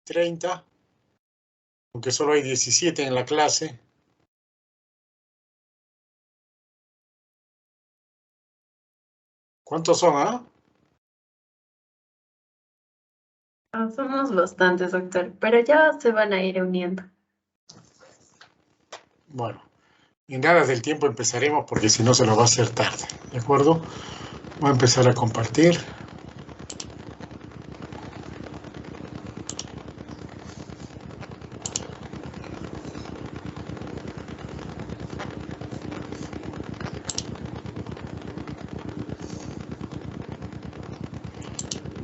30, aunque solo hay 17 en la clase. ¿Cuántos son, ah? Somos bastantes, doctor, pero ya se van a ir uniendo. Bueno, en aras del tiempo empezaremos porque si no se nos va a hacer tarde, ¿de acuerdo? Voy a empezar a compartir.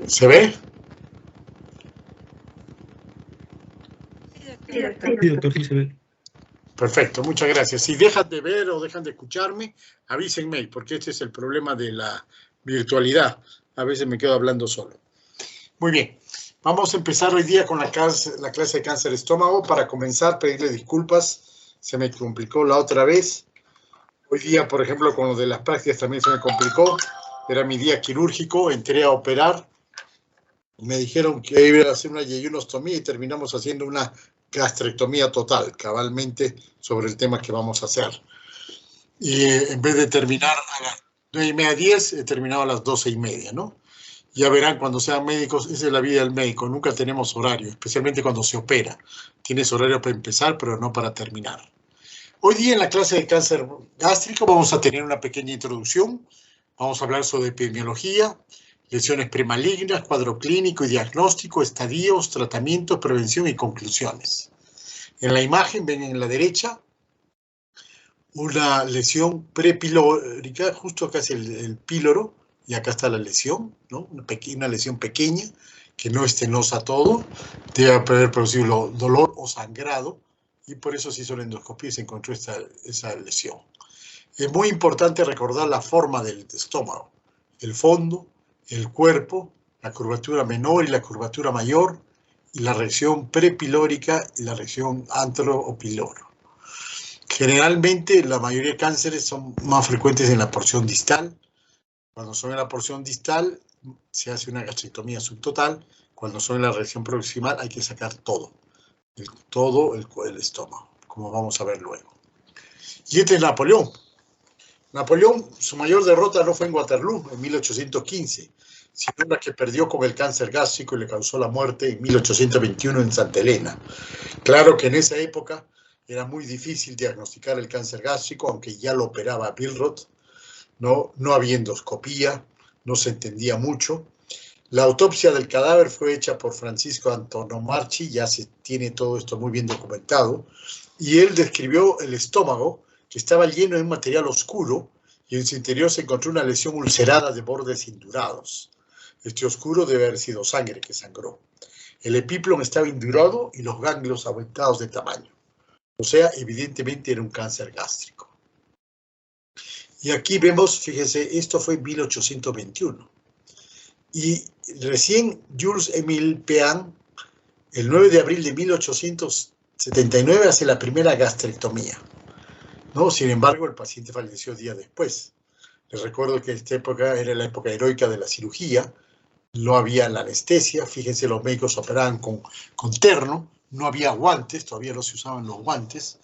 ¿Se ve? Sí, doctor. Sí, doctor, sí se ve. Perfecto, muchas gracias. Si dejan de ver o dejan de escucharme, avísenme, porque este es el problema de la virtualidad. A veces me quedo hablando solo. Muy bien, vamos a empezar hoy día con la clase de cáncer de estómago. Para comenzar, pedirle disculpas, se me complicó la otra vez. Hoy día, por ejemplo, con lo de las prácticas también se me complicó. Era mi día quirúrgico, entré a operar. Me dijeron que iba a hacer una yeyunostomía y terminamos haciendo una gastrectomía total, cabalmente sobre el tema que vamos a hacer. Y en vez de terminar a las 9:30, 10, he terminado a las 12:30, ¿no? Ya verán cuando sean médicos, esa es la vida del médico, nunca tenemos horario, especialmente cuando se opera. Tienes horario para empezar, pero no para terminar. Hoy día en la clase de cáncer gástrico vamos a tener una pequeña introducción, vamos a hablar sobre epidemiología, lesiones premalignas, cuadro clínico y diagnóstico, estadios, tratamientos, prevención y conclusiones. En la imagen ven en la derecha una lesión prepilórica, justo acá es el píloro, y acá está la lesión, ¿no? Una lesión pequeña, que no estenosa todo, debe haber producido dolor o sangrado, y por eso se hizo la endoscopia y se encontró esa lesión. Es muy importante recordar la forma del estómago, el fondo, el cuerpo, la curvatura menor y la curvatura mayor, y la región prepilórica y la región antro o piloro. Generalmente la mayoría de cánceres son más frecuentes en la porción distal. Cuando son en la porción distal se hace una gastrectomía subtotal. Cuando son en la región proximal hay que sacar todo el estómago, como vamos a ver luego. Y este es Napoleón. Napoleón, su mayor derrota no fue en Waterloo en 1815, sino la que perdió con el cáncer gástrico y le causó la muerte en 1821 en Santa Elena. Claro que en esa época era muy difícil diagnosticar el cáncer gástrico, aunque ya lo operaba Billroth, no había endoscopía, no se entendía mucho. La autopsia del cadáver fue hecha por Francisco Antonomarchi, ya se tiene todo esto muy bien documentado, y él describió el estómago, que estaba lleno de un material oscuro, y en su interior se encontró una lesión ulcerada de bordes indurados. Este oscuro debe haber sido sangre que sangró. El epíplon estaba indurado y los ganglios aumentados de tamaño. O sea, evidentemente era un cáncer gástrico. Y aquí vemos, fíjense, esto fue en 1821. Y recién Jules-Émile Péan, el 9 de abril de 1879, hace la primera gastrectomía, ¿no? Sin embargo, el paciente falleció días después. Les recuerdo que esta época era la época heroica de la cirugía, no había la anestesia, fíjense, los médicos operaban con terno, no había guantes, todavía no se usaban los guantes,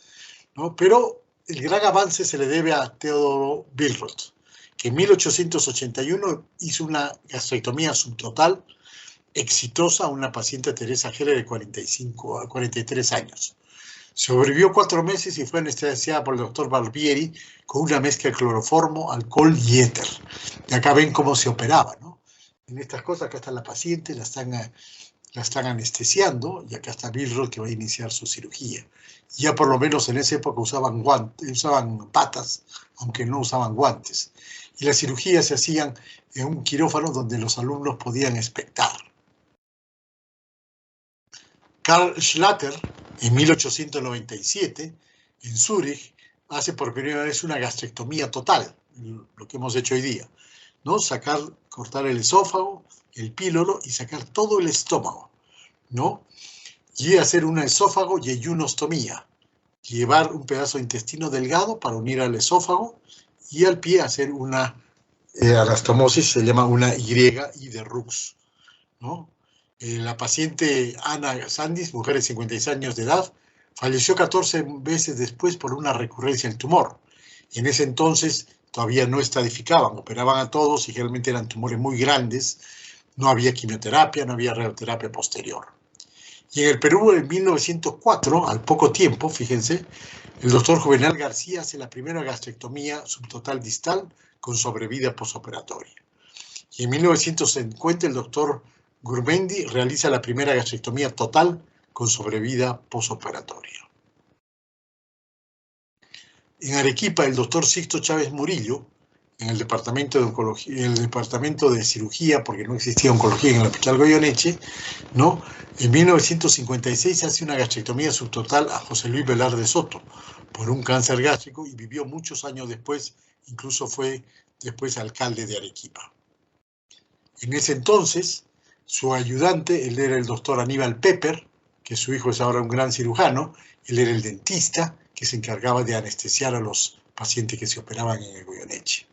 ¿no? Pero el gran avance se le debe a Theodor Billroth, que en 1881 hizo una gastrectomía subtotal exitosa a una paciente, Teresa Heller, de 43 años. Sobrevivió 4 meses y fue anestesiada por el doctor Barbieri con una mezcla de cloroformo, alcohol y éter. Y acá ven cómo se operaba, ¿no? En estas cosas, acá está la paciente, la están anestesiando, y acá está Billroth que va a iniciar su cirugía. Ya por lo menos en esa época usaban patas, aunque no usaban guantes. Y las cirugías se hacían en un quirófano donde los alumnos podían expectar. Karl Schlatter, en 1897, en Zúrich, hace por primera vez una gastrectomía total, lo que hemos hecho hoy día, ¿no? Cortar el esófago, el píloro y sacar todo el estómago, ¿no? Y hacer una esófago yeyunostomía, llevar un pedazo de intestino delgado para unir al esófago y al pie hacer una anastomosis, se llama una Y de Rux, ¿no? La paciente Ana Sandis, mujer de 56 años de edad, falleció 14 veces después por una recurrencia del tumor. En ese entonces todavía no estadificaban, operaban a todos y realmente eran tumores muy grandes. No había quimioterapia, no había radioterapia posterior. Y en el Perú, en 1904, al poco tiempo, fíjense, el doctor Juvenal García hace la primera gastrectomía subtotal distal con sobrevida posoperatoria. Y en 1950 el doctor Gurmendi realiza la primera gastrectomía total con sobrevida posoperatoria. En Arequipa, el doctor Sixto Chávez Murillo, en el departamento de oncología, en el departamento de cirugía, porque no existía oncología en el Hospital Goyeneche, ¿no? En 1956 hace una gastrectomía subtotal a José Luis Velarde Soto por un cáncer gástrico y vivió muchos años después, incluso fue después alcalde de Arequipa. En ese entonces, su ayudante, él era el doctor Aníbal Pepper, que su hijo es ahora un gran cirujano, él era el dentista que se encargaba de anestesiar a los pacientes que se operaban en el Goyeneche.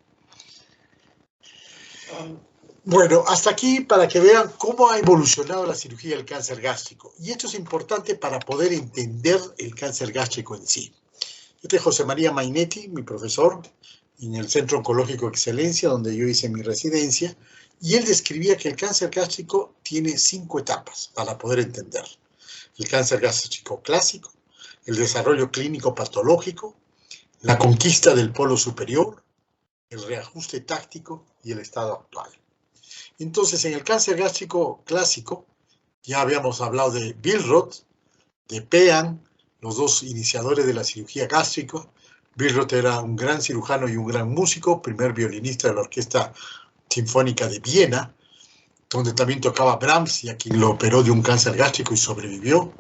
Bueno, hasta aquí para que vean cómo ha evolucionado la cirugía del cáncer gástrico. Y esto es importante para poder entender el cáncer gástrico en sí. Este es José María Mainetti, mi profesor, en el Centro Oncológico de Excelencia, donde yo hice mi residencia, y él describía que el cáncer gástrico tiene 5 etapas para poder entender. El cáncer gástrico clásico, el desarrollo clínico patológico, la conquista del polo superior, el reajuste táctico y el estado actual. Entonces, en el cáncer gástrico clásico, ya habíamos hablado de Billroth, de Pean, los dos iniciadores de la cirugía gástrica. Billroth era un gran cirujano y un gran músico, primer violinista de la Orquesta Sinfónica de Viena, donde también tocaba Brahms, y a quien lo operó de un cáncer gástrico y sobrevivió.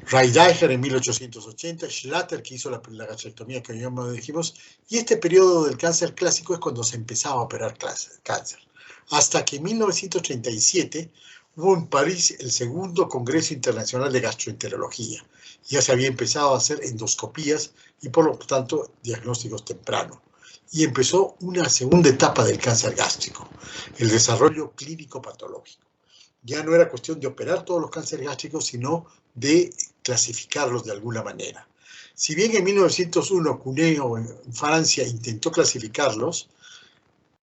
Reideicher en 1880, Schlatter, que hizo la gastrectomía que ya dijimos, y este periodo del cáncer clásico es cuando se empezaba a operar cáncer. Hasta que en 1937 hubo en París el segundo Congreso Internacional de Gastroenterología. Ya se había empezado a hacer endoscopías y por lo tanto diagnósticos tempranos. Y empezó una segunda etapa del cáncer gástrico, el desarrollo clínico patológico. Ya no era cuestión de operar todos los cánceres gástricos, sino de clasificarlos de alguna manera. Si bien en 1901 Cuneo en Francia intentó clasificarlos,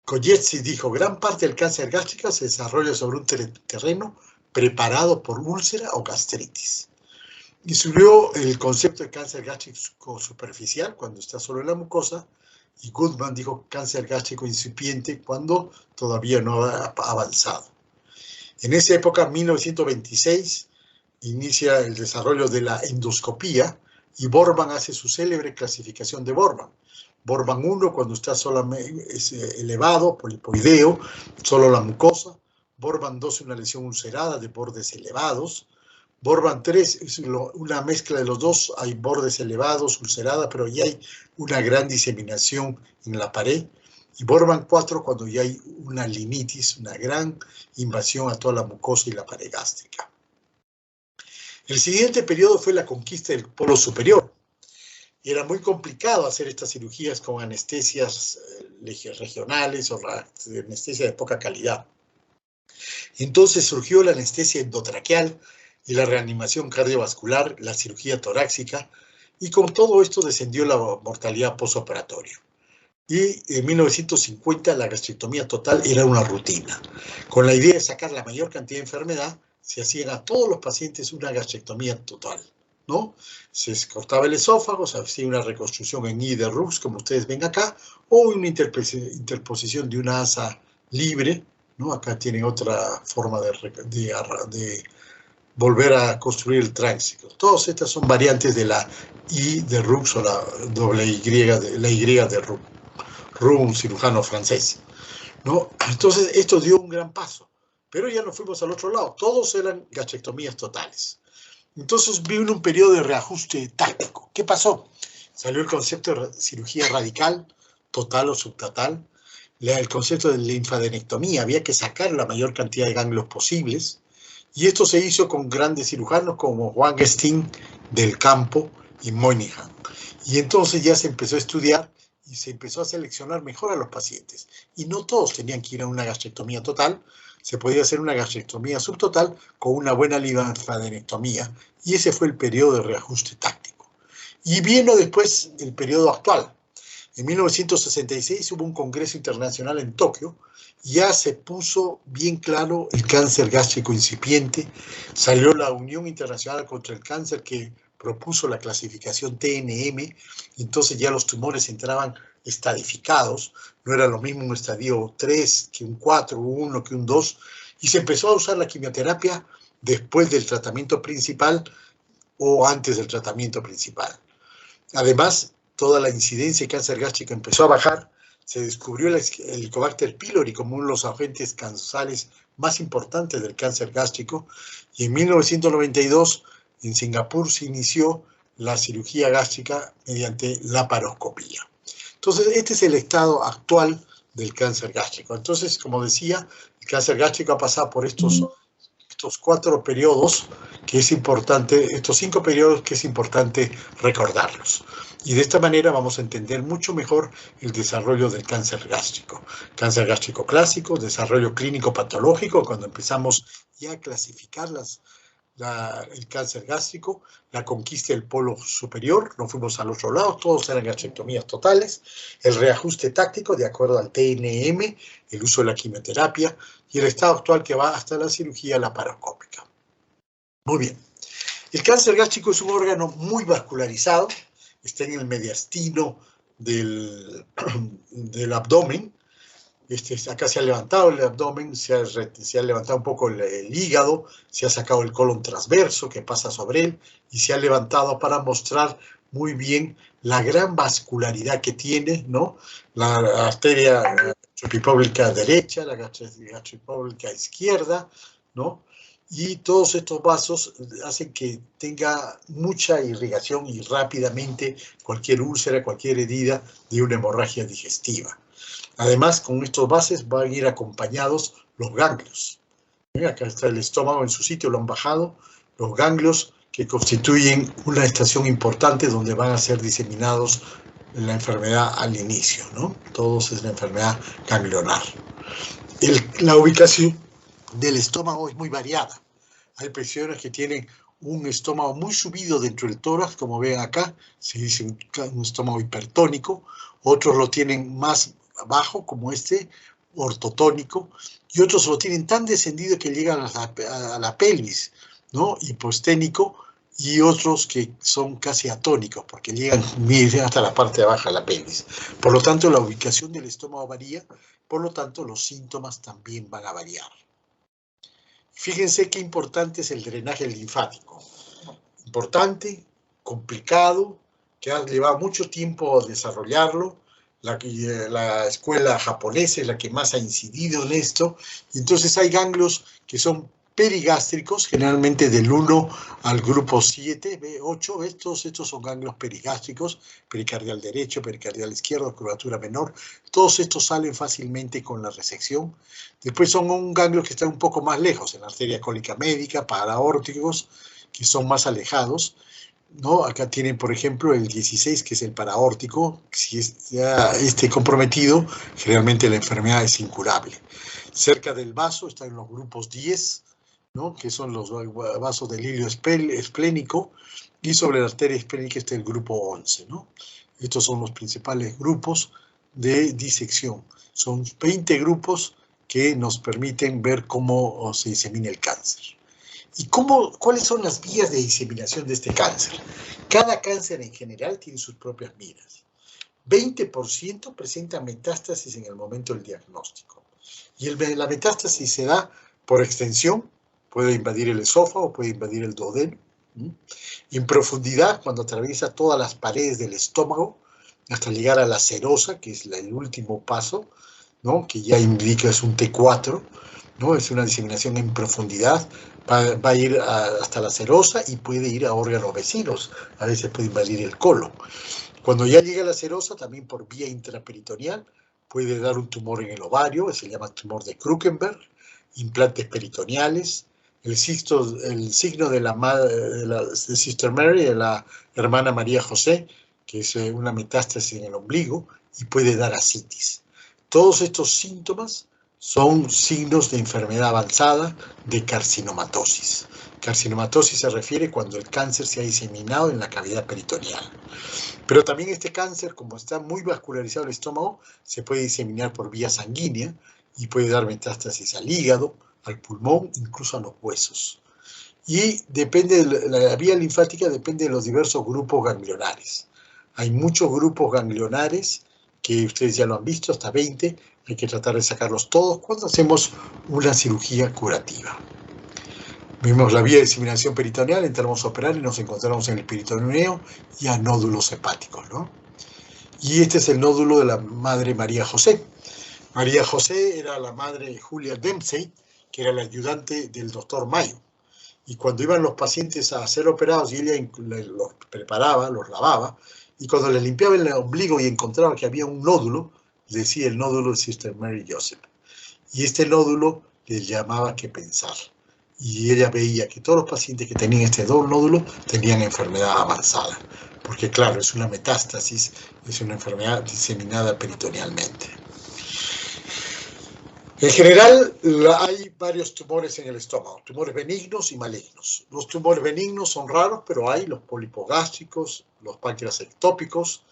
Coyetzi dijo, gran parte del cáncer gástrico se desarrolla sobre un terreno preparado por úlcera o gastritis. Y surgió el concepto de cáncer gástrico superficial cuando está solo en la mucosa, y Goodman dijo cáncer gástrico incipiente cuando todavía no ha avanzado. En esa época, 1926, inicia el desarrollo de la endoscopía y Borman hace su célebre clasificación de Borman. Borman 1 cuando está solamente elevado, polipoideo, solo la mucosa. Borman 2 una lesión ulcerada de bordes elevados. Borman 3 es una mezcla de los dos, hay bordes elevados, ulcerada, pero ya hay una gran diseminación en la pared. Y Borman 4 cuando ya hay una linitis, una gran invasión a toda la mucosa y la pared gástrica. El siguiente periodo fue la conquista del polo superior. Era muy complicado hacer estas cirugías con anestesias regionales o anestesia de poca calidad. Entonces surgió la anestesia endotraqueal y la reanimación cardiovascular, la cirugía torácica, y con todo esto descendió la mortalidad postoperatoria. Y en 1950 la gastrectomía total era una rutina. Con la idea de sacar la mayor cantidad de enfermedad, se hacían a todos los pacientes una gastrectomía total, ¿no? Se cortaba el esófago, se hacía una reconstrucción en I de Rux, como ustedes ven acá, o una interposición de una asa libre, ¿no? Acá tienen otra forma de volver a construir el tránsito. Todas estas son variantes de la I de Rux o la doble Y de Rux. Un cirujano francés, ¿no? Entonces esto dio un gran paso, pero ya nos fuimos al otro lado, todos eran gastrectomías totales. Entonces vino un periodo de reajuste táctico. ¿Qué pasó? Salió el concepto de cirugía radical, total o subtotal, el concepto de linfadenectomía, había que sacar la mayor cantidad de ganglios posibles, y esto se hizo con grandes cirujanos como Wangenstein, Del Campo y Moynihan. Y entonces ya se empezó a estudiar y se empezó a seleccionar mejor a los pacientes. Y no todos tenían que ir a una gastrectomía total, se podía hacer una gastrectomía subtotal con una buena linfadenectomía, y ese fue el periodo de reajuste táctico. Y vino después el periodo actual. En 1966 hubo un congreso internacional en Tokio, ya se puso bien claro el cáncer gástrico incipiente, salió la Unión Internacional contra el Cáncer que propuso la clasificación TNM, entonces ya los tumores entraban estadificados, no era lo mismo un estadio 3 que un 4, un 1 que un 2, y se empezó a usar la quimioterapia después del tratamiento principal o antes del tratamiento principal. Además, toda la incidencia de cáncer gástrico empezó a bajar, se descubrió el Helicobacter pylori como uno de los agentes causales más importantes del cáncer gástrico, y en 1992 en Singapur se inició la cirugía gástrica mediante laparoscopía. Entonces, este es el estado actual del cáncer gástrico. Entonces, como decía, el cáncer gástrico ha pasado por estos 4 periodos que es importante, estos 5 periodos que es importante recordarlos. Y de esta manera vamos a entender mucho mejor el desarrollo del cáncer gástrico. Cáncer gástrico clásico, desarrollo clínico patológico, cuando empezamos ya a clasificar el cáncer gástrico, la conquista del polo superior, no fuimos al otro lado, todos eran gastrectomías totales, el reajuste táctico de acuerdo al TNM, el uso de la quimioterapia y el estado actual que va hasta la cirugía laparoscópica. Muy bien. El cáncer gástrico es un órgano muy vascularizado, está en el mediastino del abdomen. Acá se ha levantado el abdomen, se ha levantado un poco el hígado, se ha sacado el colon transverso que pasa sobre él y se ha levantado para mostrar muy bien la gran vascularidad que tiene, ¿no? La arteria gastropública derecha, la gastropública izquierda, ¿no? Y todos estos vasos hacen que tenga mucha irrigación y rápidamente cualquier úlcera, cualquier herida de una hemorragia digestiva. Además, con estos vasos van a ir acompañados los ganglios. Acá está el estómago en su sitio, lo han bajado. Los ganglios que constituyen una estación importante donde van a ser diseminados la enfermedad al inicio, ¿no? Todos es la enfermedad ganglionar. La ubicación del estómago es muy variada. Hay personas que tienen un estómago muy subido dentro del tórax, como ven acá, se dice un estómago hipertónico. Otros lo tienen más bajo, como este, ortotónico, y otros lo tienen tan descendido que llegan a la pelvis, ¿no? Hiposténico, y otros que son casi atónicos, porque llegan hasta la parte baja de la pelvis. Por lo tanto, la ubicación del estómago varía, por lo tanto, los síntomas también van a variar. Fíjense qué importante es el drenaje linfático. Importante, complicado, que ha llevado mucho tiempo desarrollarlo. La escuela japonesa es la que más ha incidido en esto. Y entonces hay ganglios que son perigástricos, generalmente del 1 al grupo 7, 8, estos son ganglios perigástricos, pericardial derecho, pericardial izquierdo, curvatura menor, todos estos salen fácilmente con la resección. Después son un ganglio que está un poco más lejos, en la arteria cólica médica, paraórticos, que son más alejados, ¿no? Acá tienen, por ejemplo, el 16, que es el paraórtico. Si esté comprometido, generalmente la enfermedad es incurable. Cerca del vaso están los grupos 10, ¿no? Que son los vasos del hilio esplénico, y sobre la arteria esplénica está el grupo 11, ¿no? Estos son los principales grupos de disección. Son 20 grupos que nos permiten ver cómo se disemina el cáncer. ¿Y cuáles son las vías de diseminación de este cáncer? Cada cáncer en general tiene sus propias vías. 20% presenta metástasis en el momento del diagnóstico. Y la metástasis se da por extensión, puede invadir el esófago, puede invadir el duodeno. En profundidad, cuando atraviesa todas las paredes del estómago, hasta llegar a la serosa, que es el último paso, ¿no? Que ya indica es un T4, ¿no? Es una diseminación en profundidad, va a ir hasta la serosa y puede ir a órganos vecinos, a veces puede invadir el colon. Cuando ya llega a la serosa, también por vía intraperitoneal, puede dar un tumor en el ovario, se llama tumor de Krukenberg, implantes peritoneales, el signo de Sister Mary, de la hermana María José, que es una metástasis en el ombligo, y puede dar ascitis. Todos estos síntomas son signos de enfermedad avanzada de carcinomatosis. Carcinomatosis se refiere cuando el cáncer se ha diseminado en la cavidad peritoneal. Pero también este cáncer, como está muy vascularizado el estómago, se puede diseminar por vía sanguínea y puede dar metástasis al hígado, al pulmón, incluso a los huesos. Y depende de la vía linfática, depende de los diversos grupos ganglionares. Hay muchos grupos ganglionares que ustedes ya lo han visto, hasta 20, hay que tratar de sacarlos todos cuando hacemos una cirugía curativa. Vimos la vía de diseminación peritoneal, entramos a operar y nos encontramos en el peritoneo y a nódulos hepáticos, ¿no? Y este es el nódulo de la madre María José. María José era la madre Julia Dempsey, que era la ayudante del doctor Mayo. Y cuando iban los pacientes a ser operados y ella los preparaba, los lavaba, y cuando les limpiaba el ombligo y encontraba que había un nódulo, le decía el nódulo de Sister Mary Joseph. Y este nódulo les llamaba que pensar. Y ella veía que todos los pacientes que tenían este nódulo tenían enfermedad avanzada. Porque claro, es una metástasis, es una enfermedad diseminada peritonealmente. En general, hay varios tumores en el estómago, tumores benignos y malignos. Los tumores benignos son raros, pero hay los pólipos gástricos, los páncreas ectópicos,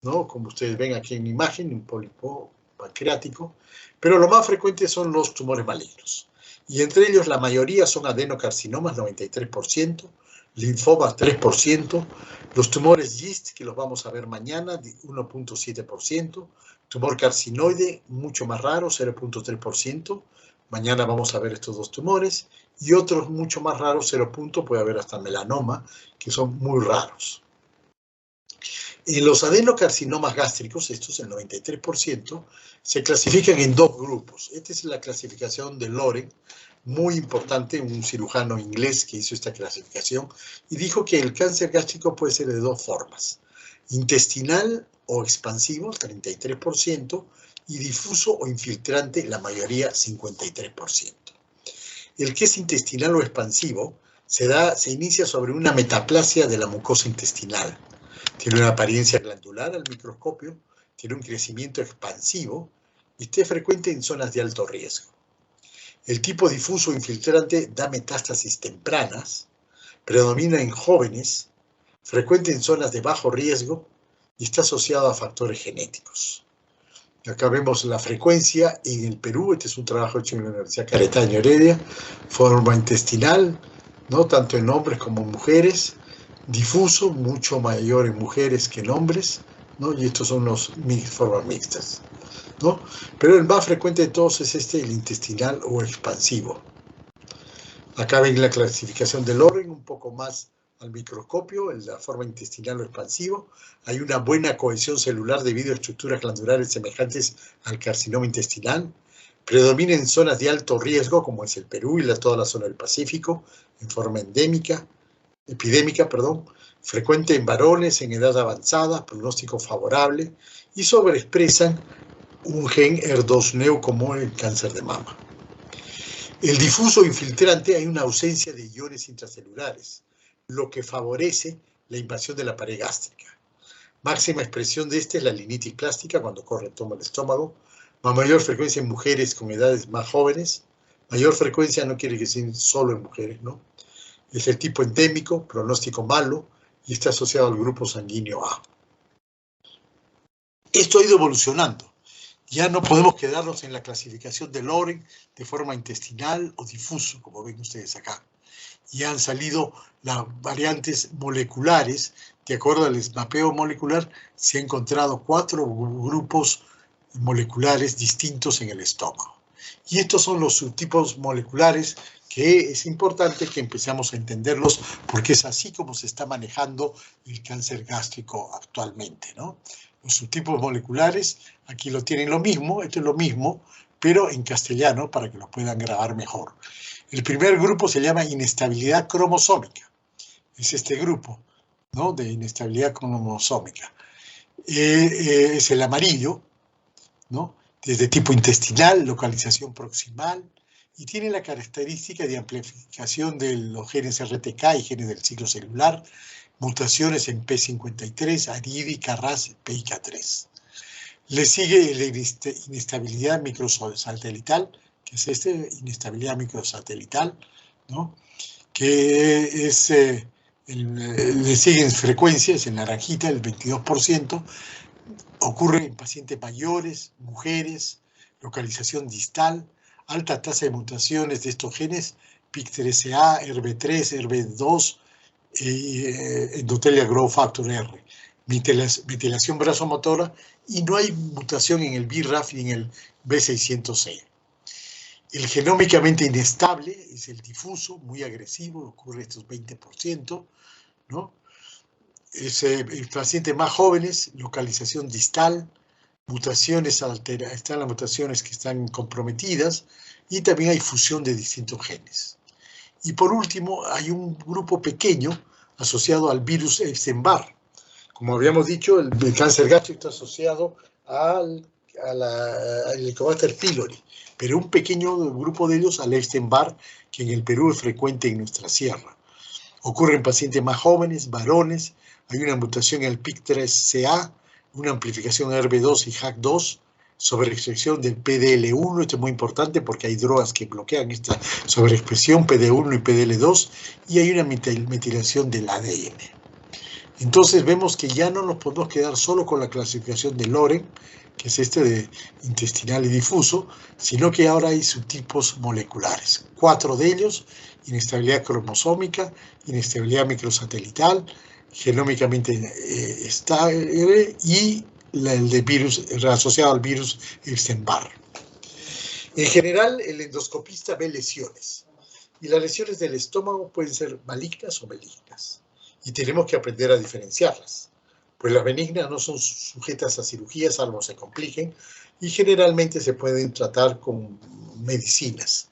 ¿no? Como ustedes ven aquí en la imagen, un pólipo pancreático. Pero lo más frecuente son los tumores malignos. Y entre ellos, la mayoría son adenocarcinomas, 93%, linfomas, 3%, los tumores GIST, que los vamos a ver mañana, 1.7%, tumor carcinoide, mucho más raro, 0.3%. Mañana vamos a ver estos dos tumores. Y otros mucho más raros, 0. Puede haber hasta melanoma, que son muy raros. En los adenocarcinomas gástricos, estos el 93%, se clasifican en dos grupos. Esta es la clasificación de Loren, muy importante, un cirujano inglés que hizo esta clasificación, y dijo que el cáncer gástrico puede ser de dos formas: intestinal o expansivo, 33%, y difuso o infiltrante, la mayoría, 53%. El que es intestinal o expansivo se inicia sobre una metaplasia de la mucosa intestinal. Tiene una apariencia glandular al microscopio, tiene un crecimiento expansivo y está frecuente en zonas de alto riesgo. El tipo difuso infiltrante da metástasis tempranas, predomina en jóvenes, frecuente en zonas de bajo riesgo y está asociado a factores genéticos. Acá vemos la frecuencia en el Perú. Este es un trabajo hecho en la Universidad Cayetano Heredia. Forma intestinal, ¿no? Tanto en hombres como en mujeres. Difuso, mucho mayor en mujeres que en hombres, ¿no? Y estos son las formas mixtas, ¿no? Pero el más frecuente de todos es el intestinal o expansivo. Acá ven la clasificación de Loren, un poco más al microscopio, en la forma intestinal o expansivo. Hay una buena cohesión celular debido a estructuras glandulares semejantes al carcinoma intestinal. Predomina en zonas de alto riesgo, como es el Perú y toda la zona del Pacífico, en forma epidémica, frecuente en varones en edad avanzada, pronóstico favorable, y sobreexpresan un gen HER2-neu como el cáncer de mama. El difuso infiltrante, hay una ausencia de iones intracelulares, lo que favorece la invasión de la pared gástrica. Máxima expresión de este es la linitis plástica, cuando toma el estómago. Mayor frecuencia en mujeres con edades más jóvenes. Mayor frecuencia no quiere decir solo en mujeres, ¿no? Es el tipo endémico, pronóstico malo, y está asociado al grupo sanguíneo A. Esto ha ido evolucionando. Ya no podemos quedarnos en la clasificación de Loren de forma intestinal o difuso, como ven ustedes acá. Ya han salido las variantes moleculares. De acuerdo al mapeo molecular, se han encontrado 4 grupos moleculares distintos en el estómago. Y estos son los subtipos moleculares que es importante que empecemos a entenderlos, porque es así como se está manejando el cáncer gástrico actualmente, ¿no? Los subtipos moleculares, aquí lo tienen lo mismo, esto es lo mismo, pero en castellano para que lo puedan grabar mejor. El primer grupo se llama inestabilidad cromosómica. Es este grupo, ¿no? De inestabilidad cromosómica. Es el amarillo, ¿no? Desde tipo intestinal, localización proximal, y tiene la característica de amplificación de los genes RTK y genes del ciclo celular, mutaciones en P53, ARID, KRAS, PIK3. Le sigue la inestabilidad microsatelital, que es inestabilidad microsatelital, ¿no? Que es, le siguen frecuencias, en naranjita, el 22%, ocurre en pacientes mayores, mujeres, localización distal, alta tasa de mutaciones de estos genes, PIK3CA, ERB3, ERB2, endothelial growth factor R, metilación vasomotora, y no hay mutación en el BRAF ni en el B600C. El genómicamente inestable es el difuso, muy agresivo, ocurre estos 20%, ¿no? El paciente más jóvenes, localización distal, mutaciones alteradas, están las mutaciones que están comprometidas, y también hay fusión de distintos genes. Y por último, hay un grupo pequeño asociado al virus Epstein-Barr. Como habíamos dicho, el cáncer gástrico está asociado al Helicobacter pylori, pero un pequeño grupo de ellos al Epstein-Barr, que en el Perú es frecuente en nuestra sierra. Ocurre en pacientes más jóvenes, varones, hay una mutación en el PIK3CA, una amplificación ERB2 y HAK2, sobreexpresión del PDL1, esto es muy importante porque hay drogas que bloquean esta sobreexpresión, PD1 y PDL2, y hay una metilación del ADN. Entonces vemos que ya no nos podemos quedar solo con la clasificación de Loren, que es este de intestinal y difuso, sino que ahora hay subtipos moleculares. 4 de ellos: inestabilidad cromosómica, inestabilidad microsatelital, genómicamente estable, y el de virus asociado al virus Epstein-Barr. En general, el endoscopista ve lesiones, y las lesiones del estómago pueden ser malignas o benignas, y tenemos que aprender a diferenciarlas, pues las benignas no son sujetas a cirugía salvo se compliquen, y generalmente se pueden tratar con medicinas.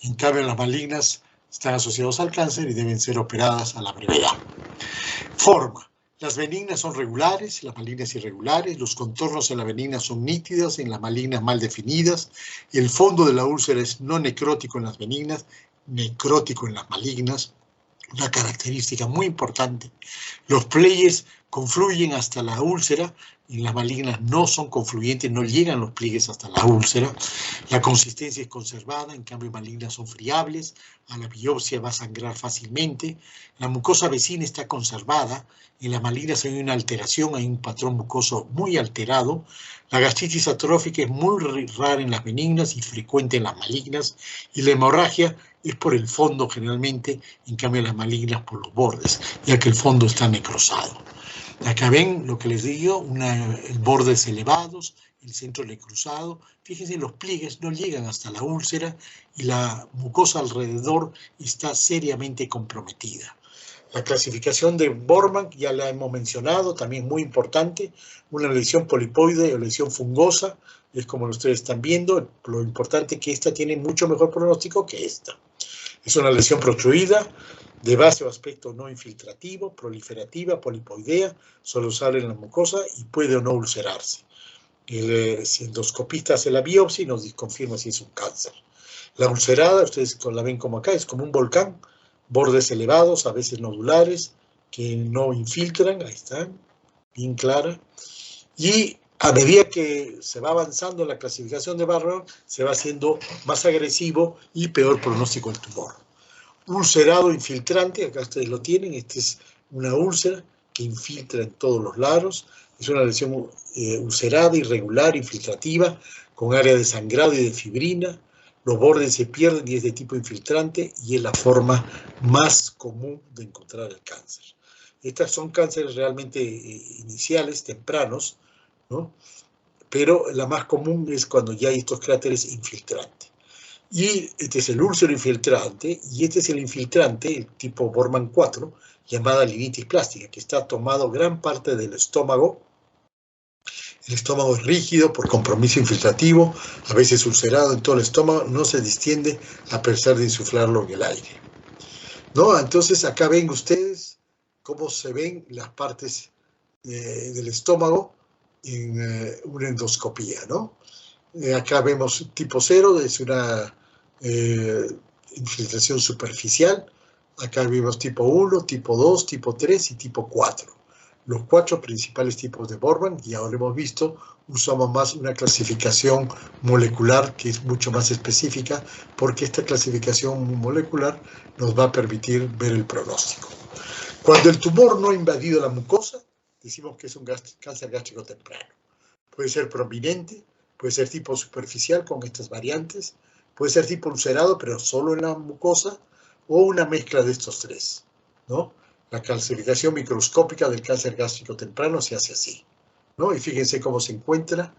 En cambio, las malignas están asociadas al cáncer y deben ser operadas a la brevedad. Forma. Las benignas son regulares, las malignas irregulares, los contornos en la benigna son nítidos, en las malignas mal definidas, el fondo de la úlcera es no necrótico en las benignas, necrótico en las malignas. Una característica muy importante: los pliegues confluyen hasta la úlcera, en las malignas no son confluyentes, no llegan los pliegues hasta la úlcera. La consistencia es conservada, en cambio malignas son friables, a la biopsia va a sangrar fácilmente. La mucosa vecina está conservada, en las malignas hay una alteración, hay un patrón mucoso muy alterado. La gastritis atrófica es muy rara en las benignas y frecuente en las malignas, y la hemorragia es por el fondo generalmente, en cambio las malignas por los bordes, ya que el fondo está necrosado. Acá ven lo que les digo, bordes elevados, el centro necrosado. Fíjense, los pliegues no llegan hasta la úlcera y la mucosa alrededor está seriamente comprometida. La clasificación de Borman ya la hemos mencionado, también muy importante. Una lesión polipoide o lesión fungosa, es como ustedes están viendo. Lo importante es que esta tiene mucho mejor pronóstico que esta. Es una lesión protruida, de base o aspecto no infiltrativo, proliferativa, polipoidea, solo sale en la mucosa y puede o no ulcerarse. El endoscopista hace la biopsia y nos confirma si es un cáncer. La ulcerada, ustedes la ven como acá, es como un volcán, bordes elevados, a veces nodulares, que no infiltran, ahí están, bien clara. Y a medida que se va avanzando en la clasificación de Barrow, se va haciendo más agresivo y peor pronóstico el tumor. Ulcerado infiltrante, acá ustedes lo tienen, esta es una úlcera que infiltra en todos los lados, es una lesión ulcerada, irregular, infiltrativa, con área de sangrado y de fibrina, los bordes se pierden y es de tipo infiltrante y es la forma más común de encontrar el cáncer. Estas son cánceres realmente iniciales, tempranos, ¿no? Pero la más común es cuando ya hay estos cráteres infiltrantes. Y este es el úlcero infiltrante, y este es el infiltrante, el tipo Borman 4, llamada linitis plástica, que está tomado gran parte del estómago. El estómago es rígido por compromiso infiltrativo, a veces ulcerado en todo el estómago, no se distiende a pesar de insuflarlo en el aire, ¿no? Entonces acá ven ustedes cómo se ven las partes del estómago en una endoscopía, ¿no? Acá vemos tipo 0, es una infiltración superficial. Acá vemos tipo 1, tipo 2, tipo 3 y tipo 4. los 4 principales tipos de Borman, y ahora hemos visto, usamos más una clasificación molecular que es mucho más específica, porque esta clasificación molecular nos va a permitir ver el pronóstico. Cuando el tumor no ha invadido la mucosa, decimos que es un cáncer gástrico temprano. Puede ser prominente, puede ser tipo superficial con estas variantes, puede ser tipo ulcerado, pero solo en la mucosa, o una mezcla de estos 3, ¿no? La clasificación microscópica del cáncer gástrico temprano se hace así, ¿no? Y fíjense cómo se encuentra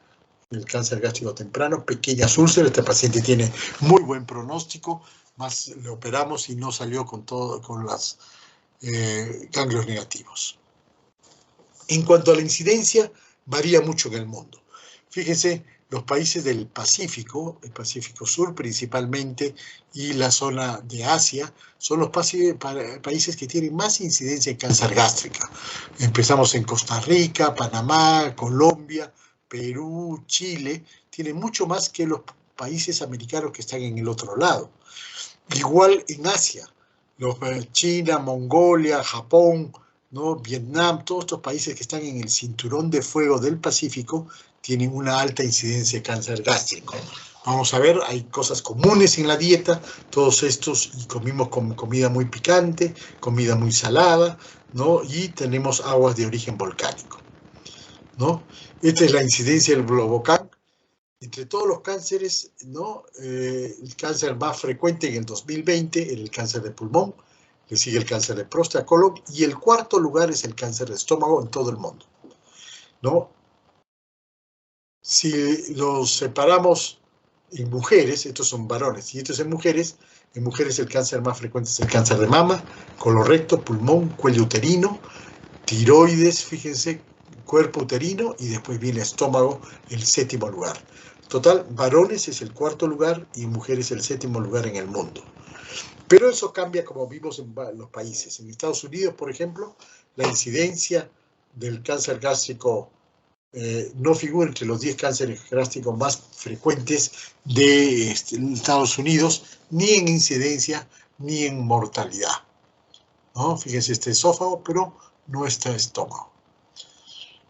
el cáncer gástrico temprano, pequeñas úlceras. Este paciente tiene muy buen pronóstico, más le operamos y no salió con los ganglios negativos. En cuanto a la incidencia, varía mucho en el mundo. Fíjense, los países del Pacífico, el Pacífico Sur principalmente, y la zona de Asia, son los países que tienen más incidencia en cáncer gástrica. Empezamos en Costa Rica, Panamá, Colombia, Perú, Chile, tienen mucho más que los países americanos que están en el otro lado. Igual en Asia, China, Mongolia, Japón, ¿no? Vietnam, todos estos países que están en el cinturón de fuego del Pacífico tienen una alta incidencia de cáncer gástrico. Vamos a ver, hay cosas comunes en la dieta, todos estos, y comimos con comida muy picante, comida muy salada, ¿no? Y tenemos aguas de origen volcánico, ¿no? Esta es la incidencia del Globocan. Entre todos los cánceres, ¿no? El cáncer más frecuente en el 2020 era el cáncer de pulmón, le sigue el cáncer de próstata, colon, y el 4º lugar es el cáncer de estómago en todo el mundo, ¿no? Si los separamos en mujeres, estos son varones, y estos en mujeres el cáncer más frecuente es el cáncer de mama, colorecto, pulmón, cuello uterino, tiroides, fíjense, cuerpo uterino, y después viene estómago, el 7º lugar. Total, varones es el 4º lugar y mujeres el 7º lugar en el mundo. Pero eso cambia como vimos en los países. En Estados Unidos, por ejemplo, la incidencia del cáncer gástrico no figura entre los 10 cánceres gástricos más frecuentes de Estados Unidos, ni en incidencia ni en mortalidad, ¿no? Fíjense, este esófago, pero no está estómago.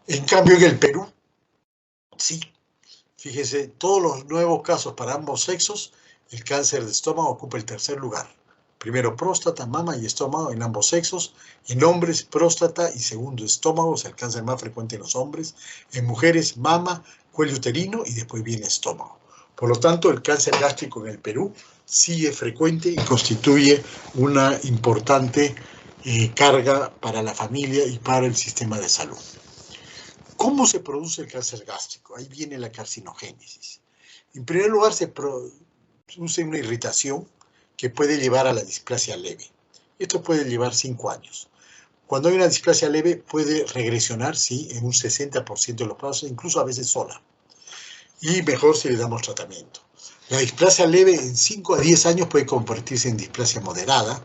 En cambio, en el Perú, sí. Fíjense, todos los nuevos casos para ambos sexos, el cáncer de estómago ocupa el 3er lugar. Primero próstata, mama y estómago en ambos sexos. En hombres, próstata y segundo estómago, es el cáncer más frecuente en los hombres. En mujeres, mama, cuello uterino y después viene estómago. Por lo tanto, el cáncer gástrico en el Perú sí es frecuente y constituye una importante carga para la familia y para el sistema de salud. ¿Cómo se produce el cáncer gástrico? Ahí viene la carcinogénesis. En primer lugar, se produce una irritación que puede llevar a la displasia leve. Esto puede llevar 5 años. Cuando hay una displasia leve, puede regresionar, sí, en un 60% de los casos, incluso a veces sola. Y mejor si le damos tratamiento. La displasia leve en 5 a 10 años puede convertirse en displasia moderada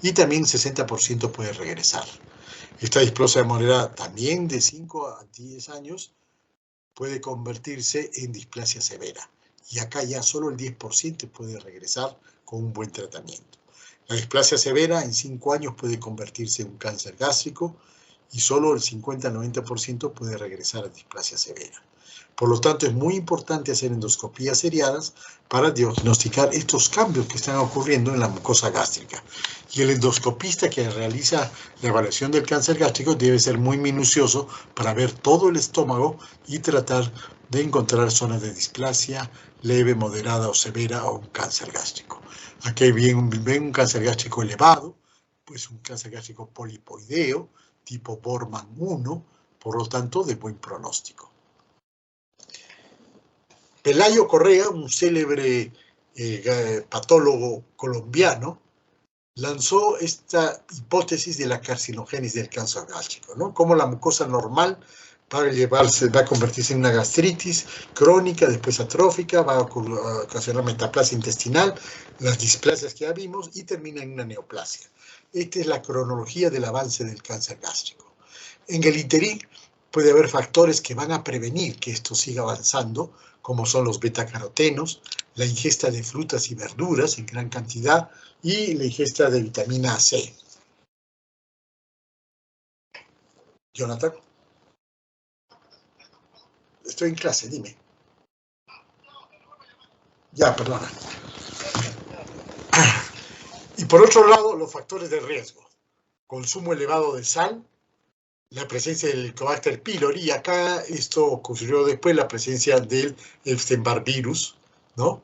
y también 60% puede regresar. Esta displasia moderada también de 5 a 10 años puede convertirse en displasia severa. Y acá ya solo el 10% puede regresar con un buen tratamiento. La displasia severa en 5 años puede convertirse en un cáncer gástrico y solo el 50-90% puede regresar a displasia severa. Por lo tanto, es muy importante hacer endoscopías seriadas para diagnosticar estos cambios que están ocurriendo en la mucosa gástrica. Y el endoscopista que realiza la evaluación del cáncer gástrico debe ser muy minucioso para ver todo el estómago y tratar de encontrar zonas de displasia leve, moderada o severa o un cáncer gástrico. Aquí ven un cáncer gástrico elevado, pues un cáncer gástrico polipoideo, tipo Borman 1, por lo tanto de buen pronóstico. Pelayo Correa, un célebre patólogo colombiano, lanzó esta hipótesis de la carcinogénesis del cáncer gástrico, ¿no? Cómo la mucosa normal va a convertirse en una gastritis crónica, después atrófica, va a ocasionar metaplasia intestinal, las displasias que ya vimos, y termina en una neoplasia. Esta es la cronología del avance del cáncer gástrico. En el interín puede haber factores que van a prevenir que esto siga avanzando, como son los betacarotenos, la ingesta de frutas y verduras en gran cantidad y la ingesta de vitamina C. Jonathan. Estoy en clase, dime. Ya, perdona. Y por otro lado, los factores de riesgo. Consumo elevado de sal, la presencia del Helicobacter pylori, y acá esto ocurrió después, la presencia del Epstein-Barr virus, ¿no?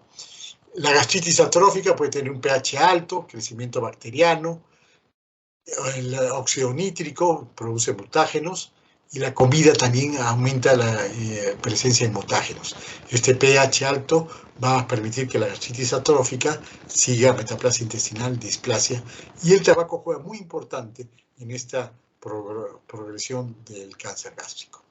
La gastritis atrófica puede tener un pH alto, crecimiento bacteriano, el óxido nítrico produce mutágenos, y la comida también aumenta la presencia de mutágenos. Este pH alto va a permitir que la gastritis atrófica siga metaplasia intestinal, displasia, y el tabaco juega muy importante en esta progresión del cáncer gástrico.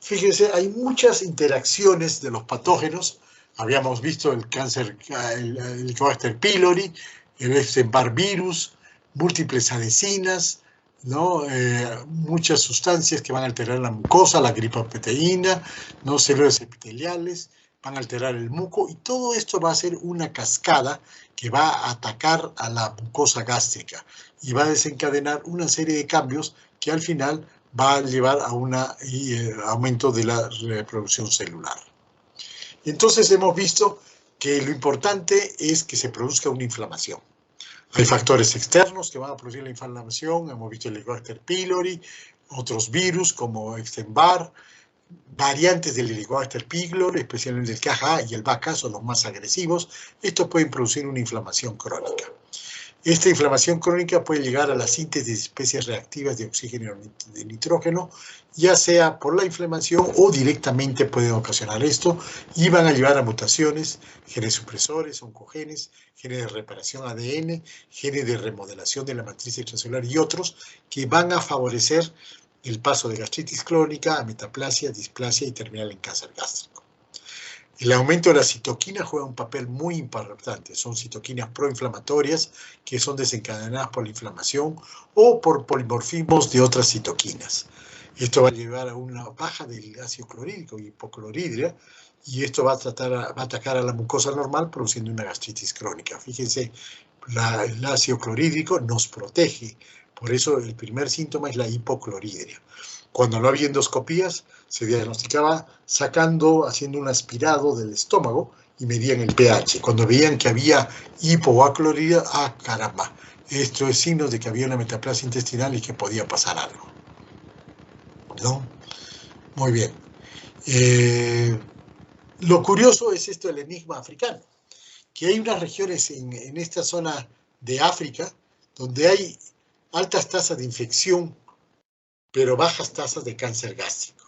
Fíjense, hay muchas interacciones de los patógenos. Habíamos visto el cáncer, el Helicobacter pylori, el Epstein-Barr virus, múltiples adhesinas, ¿no? Muchas sustancias que van a alterar la mucosa, la glicoproteína, ¿no? Células epiteliales, van a alterar el muco, y todo esto va a ser una cascada que va a atacar a la mucosa gástrica y va a desencadenar una serie de cambios que al final va a llevar a un aumento de la reproducción celular. Entonces hemos visto que lo importante es que se produzca una inflamación. Hay factores externos que van a producir la inflamación, hemos visto el Helicobacter pylori, otros virus como Epstein-Barr, variantes del Helicobacter pylori, especialmente el KA y el BACA, son los más agresivos. Estos pueden producir una inflamación crónica. Esta inflamación crónica puede llegar a la síntesis de especies reactivas de oxígeno y de nitrógeno, ya sea por la inflamación o directamente pueden ocasionar esto, y van a llevar a mutaciones, genes supresores, oncogenes, genes de reparación ADN, genes de remodelación de la matriz extracelular y otros que van a favorecer el paso de gastritis crónica a metaplasia, displasia y terminar en cáncer gástrico. El aumento de la citoquina juega un papel muy importante. Son citoquinas proinflamatorias que son desencadenadas por la inflamación o por polimorfismos de otras citoquinas. Esto va a llevar a una baja del ácido clorhídrico y hipocloridria, y esto va a atacar a la mucosa normal produciendo una gastritis crónica. Fíjense, el ácido clorhídrico nos protege. Por eso el primer síntoma es la hipocloridria. Cuando no había endoscopías, se diagnosticaba haciendo un aspirado del estómago y medían el pH. Cuando veían que había hipo o acloridria, ¡ah, caramba! Esto es signo de que había una metaplasia intestinal y que podía pasar algo, ¿no? Muy bien. Lo curioso es esto del enigma africano, que hay unas regiones en esta zona de África donde hay altas tasas de infección, pero bajas tasas de cáncer gástrico.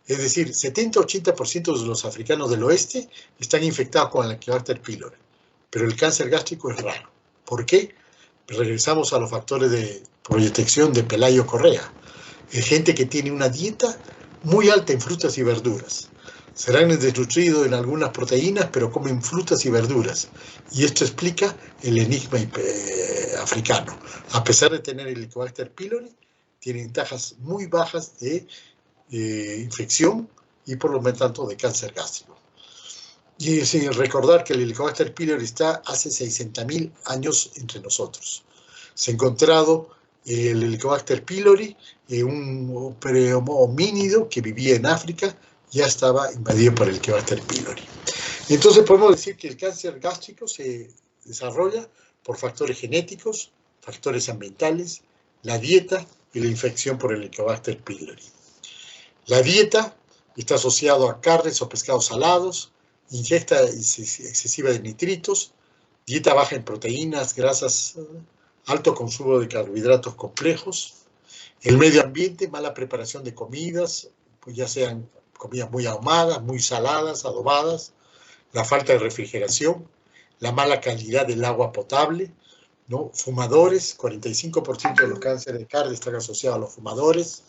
Es decir, 70-80% de los africanos del oeste están infectados con el Helicobacter pylori, pero el cáncer gástrico es raro. ¿Por qué? Regresamos a los factores de protección de Pelayo Correa. Es gente que tiene una dieta muy alta en frutas y verduras. Serán desnutridos en algunas proteínas, pero comen frutas y verduras. Y esto explica el enigma africano. A pesar de tener el Helicobacter pylori, tienen tasas muy bajas de infección y por lo tanto de cáncer gástrico. Y sin recordar que el Helicobacter pylori está hace 600.000 años entre nosotros. Se ha encontrado el Helicobacter pylori, un homínido que vivía en África, ya estaba invadido por el Helicobacter pylori. Entonces podemos decir que el cáncer gástrico se desarrolla por factores genéticos, factores ambientales, la dieta y la infección por el Helicobacter pylori. La dieta está asociada a carnes o pescados salados, ingesta excesiva de nitritos, dieta baja en proteínas, grasas, alto consumo de carbohidratos complejos, el medio ambiente, mala preparación de comidas, pues ya sean comidas muy ahumadas, muy saladas, adobadas, la falta de refrigeración, la mala calidad del agua potable, ¿no? Fumadores, 45% de los cánceres de carne están asociados a los fumadores.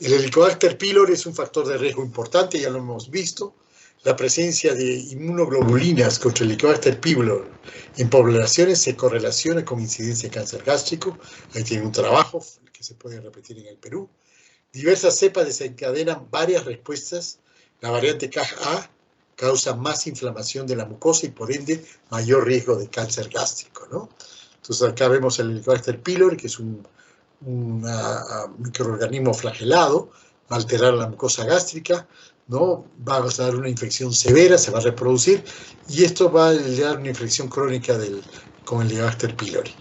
El Helicobacter pylori es un factor de riesgo importante, ya lo hemos visto. La presencia de inmunoglobulinas contra el Helicobacter pylori en poblaciones se correlaciona con incidencia de cáncer gástrico. Ahí tiene un trabajo que se puede repetir en el Perú. Diversas cepas desencadenan varias respuestas. La variante KA causa más inflamación de la mucosa y por ende mayor riesgo de cáncer gástrico, ¿no? Entonces acá vemos el Helicobacter pylori, que es un microorganismo flagelado, va a alterar la mucosa gástrica, ¿no? Va a dar una infección severa, se va a reproducir, y esto va a dar una infección crónica con el Helicobacter pylori,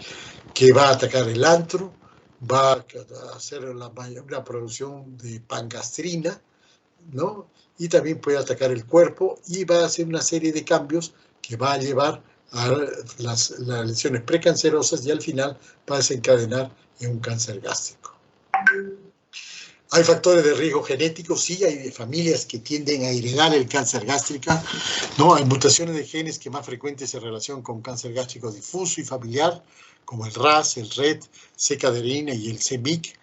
que va a atacar el antro, va a hacer una producción de pangastrina, ¿no? Y también puede atacar el cuerpo y va a hacer una serie de cambios que va a llevar a las lesiones precancerosas y al final va a desencadenar en un cáncer gástrico. ¿Hay factores de riesgo genético? Sí, hay familias que tienden a heredar el cáncer gástrico, ¿no? Hay mutaciones de genes que más frecuentes se relacionan con cáncer gástrico difuso y familiar, como el RAS, el RET, C-cadherin y el c-MYC.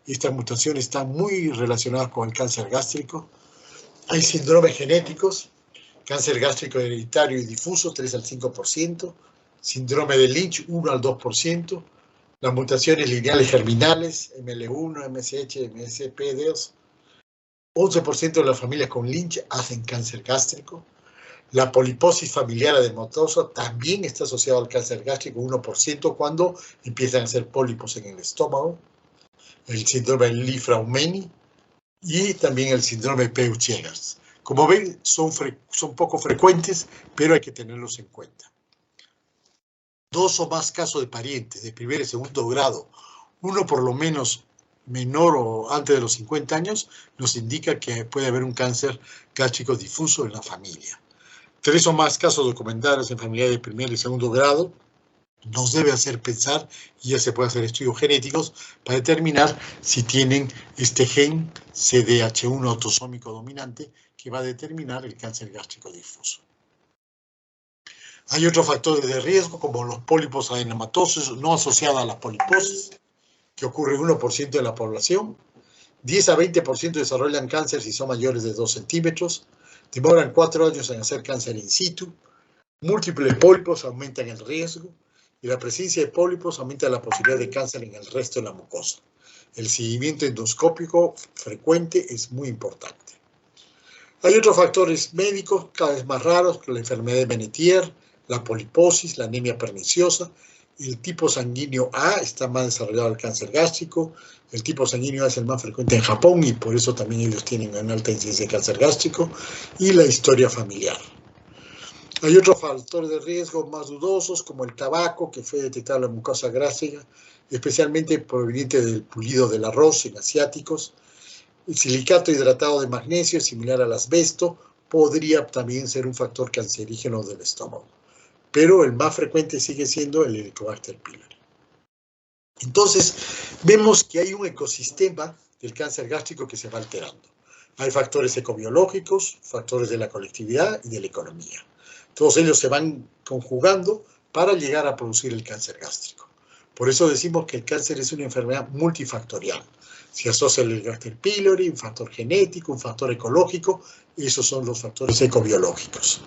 Estas mutaciones están muy relacionadas con el cáncer gástrico. Hay síndromes genéticos, cáncer gástrico hereditario y difuso, 3 al 5%, síndrome de Lynch, 1 al 2%, las mutaciones lineales germinales, ML1, MSH, MSP2, 11% de las familias con Lynch hacen cáncer gástrico. La poliposis familiar adenomatosas también está asociada al cáncer gástrico, 1% cuando empiezan a hacer pólipos en el estómago. El síndrome de Li-Fraumeni y también el síndrome de Peutz-Jeghers. Como ven, son poco frecuentes, pero hay que tenerlos en cuenta. 2 o más casos de parientes de primer y segundo grado, uno por lo menos menor o antes de los 50 años, nos indica que puede haber un cáncer gástrico difuso en la familia. 3 o más casos documentados en familia de primer y segundo grado nos debe hacer pensar, y ya se puede hacer estudios genéticos para determinar si tienen este gen CDH1 autosómico dominante que va a determinar el cáncer gástrico difuso. Hay otros factores de riesgo como los pólipos adenomatosos no asociados a la poliposis, que ocurre en 1% de la población. 10 a 20% desarrollan cáncer si son mayores de 2 centímetros. Demoran 4 años en hacer cáncer in situ. Múltiples pólipos aumentan el riesgo. Y la presencia de pólipos aumenta la posibilidad de cáncer en el resto de la mucosa. El seguimiento endoscópico frecuente es muy importante. Hay otros factores médicos cada vez más raros, como la enfermedad de Mennetier, la poliposis, la anemia perniciosa. El tipo sanguíneo A está más desarrollado el cáncer gástrico. El tipo sanguíneo A es el más frecuente en Japón y por eso también ellos tienen una alta incidencia de cáncer gástrico. Y la historia familiar. Hay otros factores de riesgo más dudosos, como el tabaco, que fue detectado en la mucosa gástrica, especialmente proveniente del pulido del arroz en asiáticos. El silicato hidratado de magnesio, similar al asbesto, podría también ser un factor cancerígeno del estómago. Pero el más frecuente sigue siendo el Helicobacter pylori. Entonces, vemos que hay un ecosistema del cáncer gástrico que se va alterando. Hay factores ecobiológicos, factores de la colectividad y de la economía. Todos ellos se van conjugando para llegar a producir el cáncer gástrico. Por eso decimos que el cáncer es una enfermedad multifactorial. Se asocia el Helicobacter pylori, un factor genético, un factor ecológico, y esos son los factores ecobiológicos.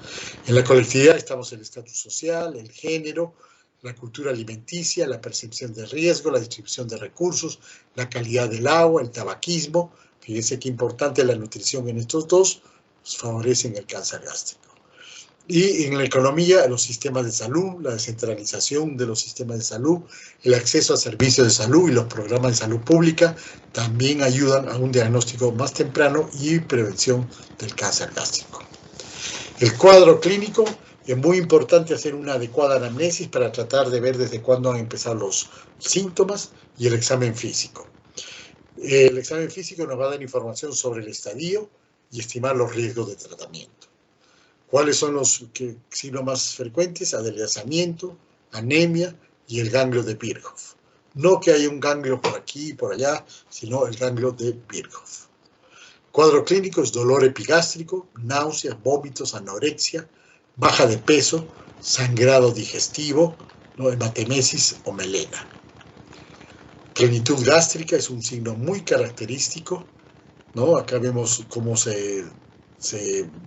En la colectividad estamos el estatus social, el género, la cultura alimenticia, la percepción de riesgo, la distribución de recursos, la calidad del agua, el tabaquismo. Fíjense qué importante la nutrición en estos dos favorecen el cáncer gástrico. Y en la economía, los sistemas de salud, la descentralización de los sistemas de salud, el acceso a servicios de salud y los programas de salud pública también ayudan a un diagnóstico más temprano y prevención del cáncer gástrico. El cuadro clínico, es muy importante hacer una adecuada anamnesis para tratar de ver desde cuándo han empezado los síntomas y el examen físico. El examen físico nos va a dar información sobre el estadio y estimar los riesgos de tratamiento. ¿Cuáles son los signos más frecuentes? Adelgazamiento, anemia y el ganglio de Birkhoff. No que haya un ganglio por aquí y por allá, sino el ganglio de Birkhoff. Cuadro clínico es dolor epigástrico, náuseas, vómitos, anorexia, baja de peso, sangrado digestivo, ¿no? Hematemesis o melena. Plenitud gástrica es un signo muy característico, ¿no? Acá vemos cómo se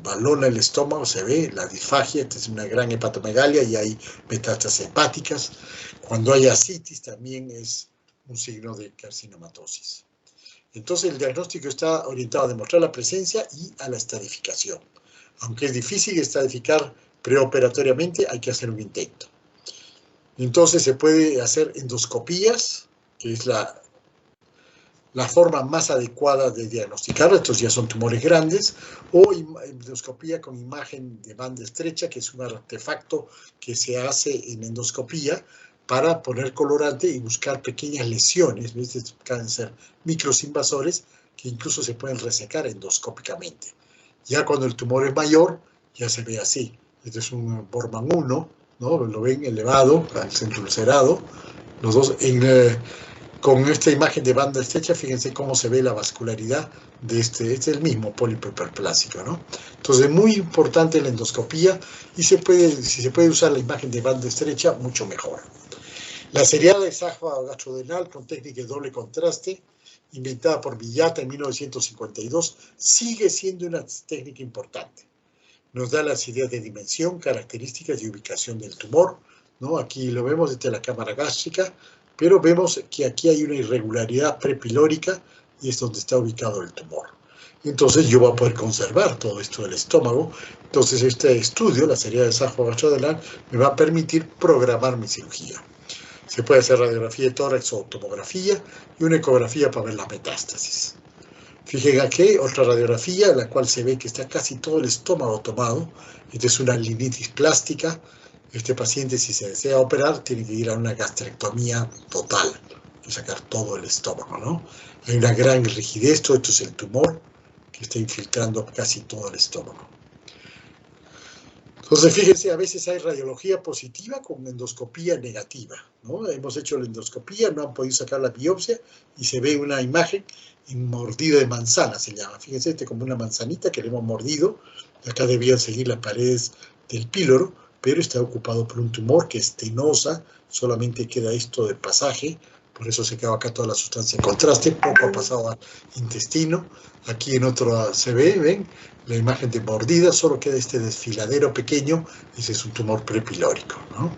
balona el estómago, se ve la disfagia, esta es una gran hepatomegalia y hay metástasis hepáticas. Cuando hay ascitis también es un signo de carcinomatosis. Entonces el diagnóstico está orientado a demostrar la presencia y a la estadificación. Aunque es difícil estadificar preoperatoriamente, hay que hacer un intento. Entonces se puede hacer endoscopías, que es la la forma más adecuada de diagnosticarlo. Estos ya son tumores grandes, o endoscopía con imagen de banda estrecha, que es un artefacto que se hace en endoscopía para poner colorante y buscar pequeñas lesiones, ¿ves? Cáncer, microinvasores que incluso se pueden resecar endoscópicamente. Ya cuando el tumor es mayor, ya se ve así. Este es un Borman 1, ¿no? Lo ven elevado, al centro ulcerado. Los dos con esta imagen de banda estrecha, fíjense cómo se ve la vascularidad de este es el mismo pólipo hiperplásico, ¿no? Entonces, muy importante la endoscopía, y si se puede usar la imagen de banda estrecha, mucho mejor. La seriada de esófago gastrodenal con técnica de doble contraste, inventada por Villata en 1952, sigue siendo una técnica importante. Nos da las ideas de dimensión, características y ubicación del tumor, ¿no? Aquí lo vemos desde la cámara gástrica, pero vemos que aquí hay una irregularidad prepilórica y es donde está ubicado el tumor. Entonces yo voy a poder conservar todo esto del estómago. Entonces este estudio, la seriada de esófago gastrodenal, me va a permitir programar mi cirugía. Se puede hacer radiografía de tórax o tomografía y una ecografía para ver las metástasis. Fíjense aquí otra radiografía en la cual se ve que está casi todo el estómago tomado. Esta es una linitis plástica. Este paciente, si se desea operar, tiene que ir a una gastrectomía total y sacar todo el estómago, ¿no? Hay una gran rigidez. Todo esto es el tumor que está infiltrando casi todo el estómago. Entonces, fíjense, a veces hay radiología positiva con endoscopía negativa, ¿no? Hemos hecho la endoscopía, no han podido sacar la biopsia y se ve una imagen en mordido de manzana, se llama. Fíjense, este como una manzanita que le hemos mordido. Acá debían seguir las paredes del píloro, pero está ocupado por un tumor que es tenosa, solamente queda esto de pasaje, por eso se queda acá toda la sustancia en contraste, poco ha pasado al intestino. Aquí en otro se ve, ven, la imagen de mordida, solo queda este desfiladero pequeño, ese es un tumor prepilórico, ¿no?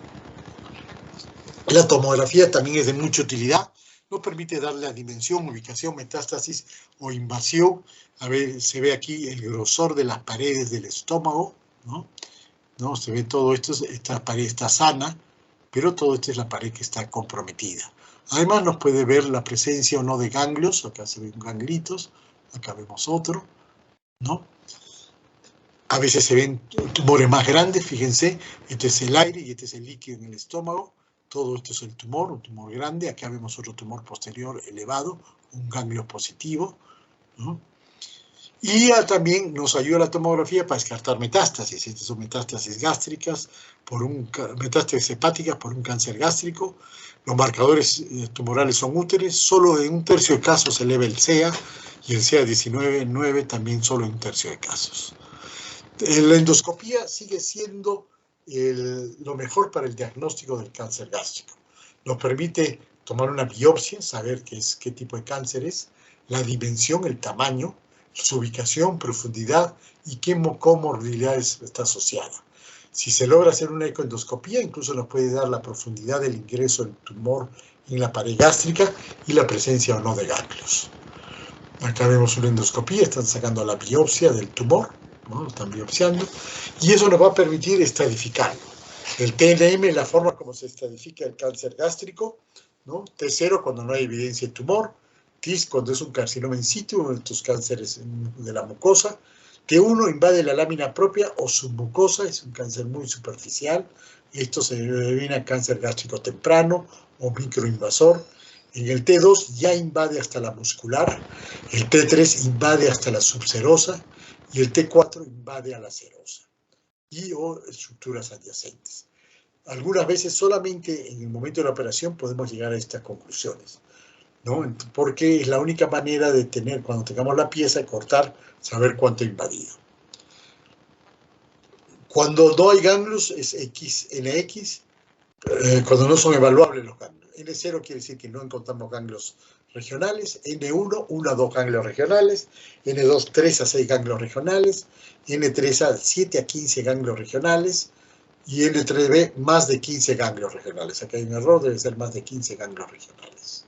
La tomografía también es de mucha utilidad, nos permite darle la dimensión, ubicación, metástasis o invasión. A ver, se ve aquí el grosor de las paredes del estómago, ¿no? ¿No? Se ve todo esto, esta pared está sana, pero todo esto es la pared que está comprometida. Además nos puede ver la presencia o no de ganglios, acá se ven ganglitos, acá vemos otro, ¿no? A veces se ven tumores más grandes, fíjense, este es el aire y este es el líquido en el estómago, todo esto es el tumor, un tumor grande, acá vemos otro tumor posterior elevado, un ganglio positivo, ¿no? Y también nos ayuda la tomografía para descartar metástasis. Estas son metástasis gástricas, metástasis hepáticas por un cáncer gástrico. Los marcadores tumorales son útiles. Solo en un tercio de casos se eleva el CEA y el CEA 19,9 también solo en un tercio de casos. La endoscopía sigue siendo lo mejor para el diagnóstico del cáncer gástrico. Nos permite tomar una biopsia, saber qué tipo de cáncer es, la dimensión, el tamaño, su ubicación, profundidad y qué comorbilidades está asociada. Si se logra hacer una ecoendoscopía, incluso nos puede dar la profundidad del ingreso del tumor en la pared gástrica y la presencia o no de ganglios. Acá vemos una endoscopía, están sacando la biopsia del tumor, ¿no? Lo están biopsiando, y eso nos va a permitir estratificarlo. El TNM es la forma como se estratifica el cáncer gástrico, ¿no? T0 cuando no hay evidencia de tumor, TIS cuando es un carcinoma in situ, uno de estos cánceres de la mucosa. T1 invade la lámina propia o submucosa, es un cáncer muy superficial. Esto se denomina cáncer gástrico temprano o microinvasor. En el T2 ya invade hasta la muscular, el T3 invade hasta la subserosa y el T4 invade a la serosa y o estructuras adyacentes. Algunas veces solamente en el momento de la operación podemos llegar a estas conclusiones, ¿no? Porque es la única manera de tener, cuando tengamos la pieza, cortar, saber cuánto ha invadido. Cuando no hay ganglios es X, NX, cuando no son evaluables los ganglios. N0 quiere decir que no encontramos ganglios regionales, N1, 1 a 2 ganglios regionales, N2, 3 a 6 ganglios regionales, N3 a 7 a 15 ganglios regionales, y N3B más de 15 ganglios regionales. Acá hay un error, debe ser más de 15 ganglios regionales.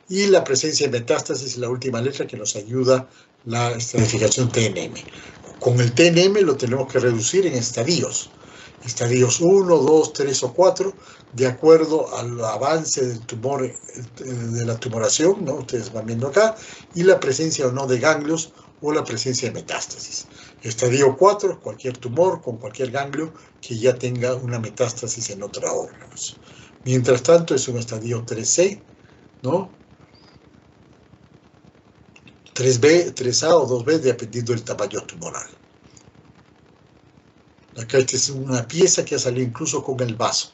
Y la presencia de metástasis es la última letra que nos ayuda la estratificación TNM. Con el TNM lo tenemos que reducir en estadios. Estadios 1, 2, 3 o 4, de acuerdo al avance del tumor, de la tumoración, ¿no? Ustedes van viendo acá, y la presencia o no de ganglios o la presencia de metástasis. Estadio 4, cualquier tumor con cualquier ganglio que ya tenga una metástasis en otros órganos. Mientras tanto, es un estadio 3C, ¿no? 3B, 3A o 2B, dependiendo del tamaño tumoral. Acá esta es una pieza que ha salido incluso con el vaso.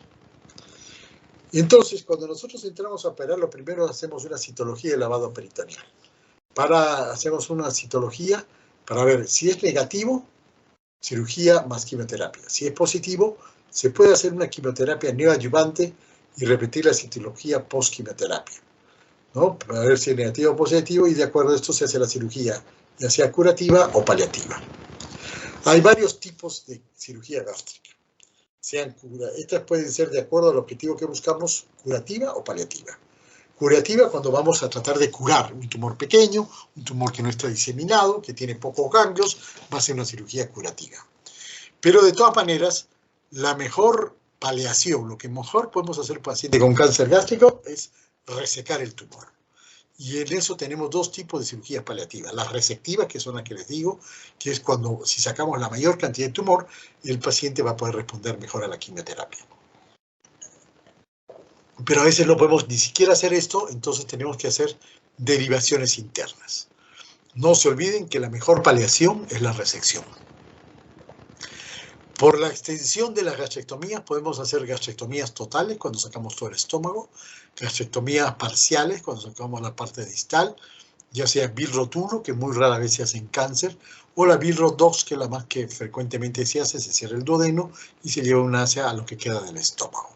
Entonces, cuando nosotros entramos a operar, lo primero hacemos una citología de lavado peritoneal. Hacemos una citología para ver si es negativo, cirugía más quimioterapia. Si es positivo, se puede hacer una quimioterapia neoadyuvante y repetir la citología post-quimioterapia, ¿no? Para ver si es negativo o positivo, y de acuerdo a esto se hace la cirugía, ya sea curativa o paliativa. Hay varios tipos de cirugía gástrica. Estas pueden ser de acuerdo al objetivo que buscamos, curativa o paliativa. Curativa, cuando vamos a tratar de curar un tumor pequeño, un tumor que no está diseminado, que tiene pocos ganglios, va a ser una cirugía curativa. Pero de todas maneras, la mejor paliación, lo que mejor podemos hacer para un paciente con cáncer gástrico es resecar el tumor. Y en eso tenemos dos tipos de cirugías paliativas. Las resectivas, que son las que les digo, que es cuando si sacamos la mayor cantidad de tumor, el paciente va a poder responder mejor a la quimioterapia. Pero a veces no podemos ni siquiera hacer esto, entonces tenemos que hacer derivaciones internas. No se olviden que la mejor paliación es la resección. Por la extensión de las gastrectomías, podemos hacer gastrectomías totales cuando sacamos todo el estómago, gastrectomías parciales cuando sacamos la parte distal, ya sea Billroth 1, que muy rara vez se hace en cáncer, o la Billroth 2, que es la más que frecuentemente se hace, se cierra el duodeno y se lleva un asa a lo que queda del estómago,